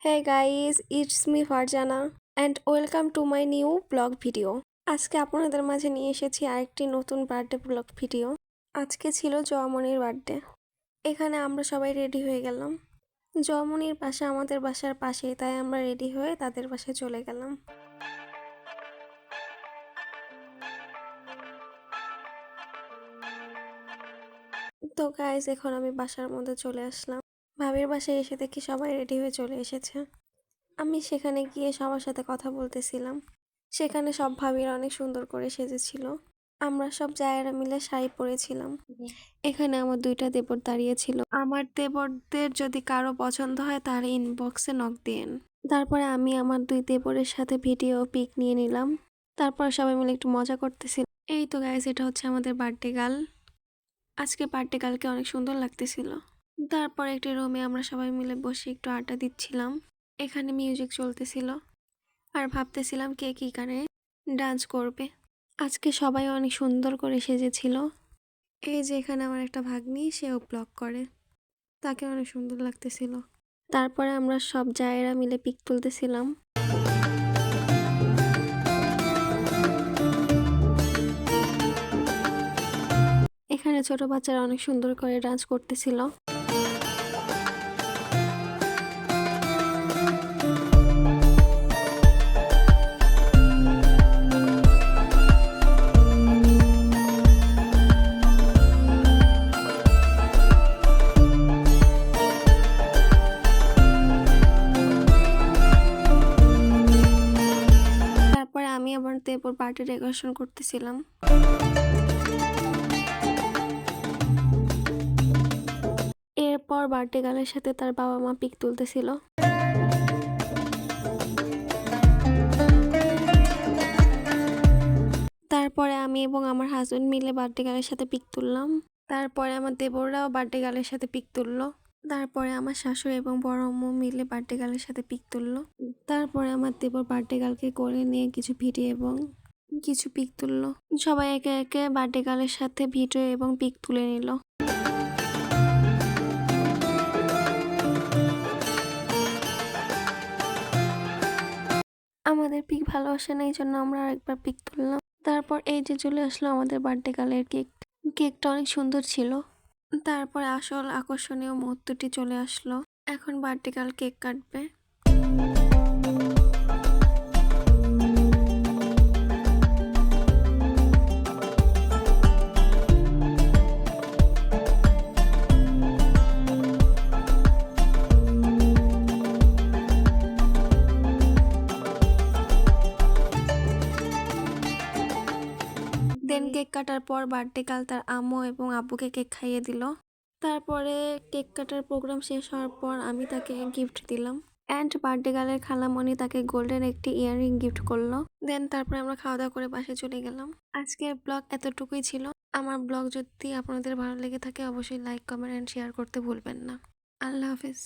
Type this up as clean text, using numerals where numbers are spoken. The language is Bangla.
Hey guys, it's me Farjana and welcome to my new blog video. আজকে আপনাদের মাঝে নিয়ে এসেছি আরেকটি নতুন বার্থডে ব্লগ ভিডিও। আজকে ছিল জয়মনির বার্থডে। এখানে আমরা সবাই রেডি হয়ে গেলাম। জয়মনির বাসা আমাদের বাসার পাশে, তাই আমরা রেডি হয়ে তাদের বাসায় চলে গেলাম। তো গাইজ এখন আমি বাসার মধ্যে চলে আসলাম। ভাবির বাসায় এসে দেখি সবাই রেডি হয়ে চলে এসেছে। আমি সেখানে গিয়ে সবার সাথে কথা বলতেছিলাম। সেখানে সব ভাবিরা অনেক সুন্দর করে সেজেছিল। আমরা সব জায়েরা মিলে শাড়ি পরেছিলাম। এখানে আমার দুইটা দেবর দাঁড়িয়েছিল। আমার দেবরদের যদি কারো পছন্দ হয় তাহলে ইনবক্সে নক দিয়েন। তারপরে আমি আমার দুই দেবরের সাথে ভিডিও পিক নিয়ে নিলাম। তারপর সবাই মিলে একটু মজা করতেছিল। এই তো গাইস, এটা হচ্ছে আমাদের বার্থডে গার্ল। আজকে বার্থডে গার্লকে অনেক সুন্দর লাগতেছিল। তারপর একটি রুমে আমরা সবাই মিলে বসে একটু আড্ডা দিচ্ছিলাম। এখানে মিউজিক চলতেছিল আর ভাবতেছিলাম কে কি গানে ডান্স করবে। আজকে সবাই অনেক সুন্দর করে সেজেছিল। এই যে এখানে আমার একটা ভাগ্নি, সেও ব্লগ করে, তাকে অনেক সুন্দর লাগতেছিল। তারপরে আমরা সব জায়েরা মিলে পিক তুলতেছিলাম। এখানে ছোট বাচ্চারা অনেক সুন্দর করে ডান্স করতেছিল। তারপরে আমি আমার দেবর পার্টি ডেকোরেশন করতেছিলাম। এরপর বার্থডে গার্লের সাথে তার বাবা মা পিক তুলতেছিল। তারপরে আমি এবং আমার হাজবেন্ড মিলে বার্থডে গার্লের সাথে পিক তুললাম। তারপরে আমার দেবররাও বার্থডে গার্লের সাথে পিক তুললো। তারপরে আমার শাশুড়ি এবং বড় আম্মু মিলে বার্থডে গার্লের সাথে পিক তুললো। তারপরে আমার দেবর বার্থডে গার্লকে কোলে নিয়ে কিছু ভিডিও এবং কিছু পিক তুললো। সবাই একে একে বার্থডে গার্লের সাথে ভিডিও এবং পিক তুলে নিল। আমাদের পিক ভালো আসে না, এই জন্য আমরা আরেকবার পিক তুললাম। তারপর এই যে চলে আসলো আমাদের বার্থডে গার্লের কেক। কেকটা অনেক সুন্দর ছিল। তারপরে আসল আকর্ষণীয় মুহূর্তটি চলে আসলো। এখন বার্থডে গার্ল কেক কাটবে। দেন কেক কাটার পর বার্থডে গার্ল তার আম্মু এবং আব্বুকে কেক খাইয়ে দিল। তারপরে কেক কাটার প্রোগ্রাম শেষ হওয়ার পর আমি তাকে গিফট দিলাম। অ্যান্ড বার্থডে গার্লের খালামণি তাকে গোল্ডেন একটি ইয়াররিং গিফট করলো। দেন তারপরে আমরা খাওয়া দাওয়া করে বাসায় চলে গেলাম। আজকের ব্লগ এতটুকুই ছিল। আমার ব্লগ যদি আপনাদের ভালো লেগে থাকে অবশ্যই লাইক, কমেন্ট অ্যান্ড শেয়ার করতে ভুলবেন না। আল্লাহ হাফেজ।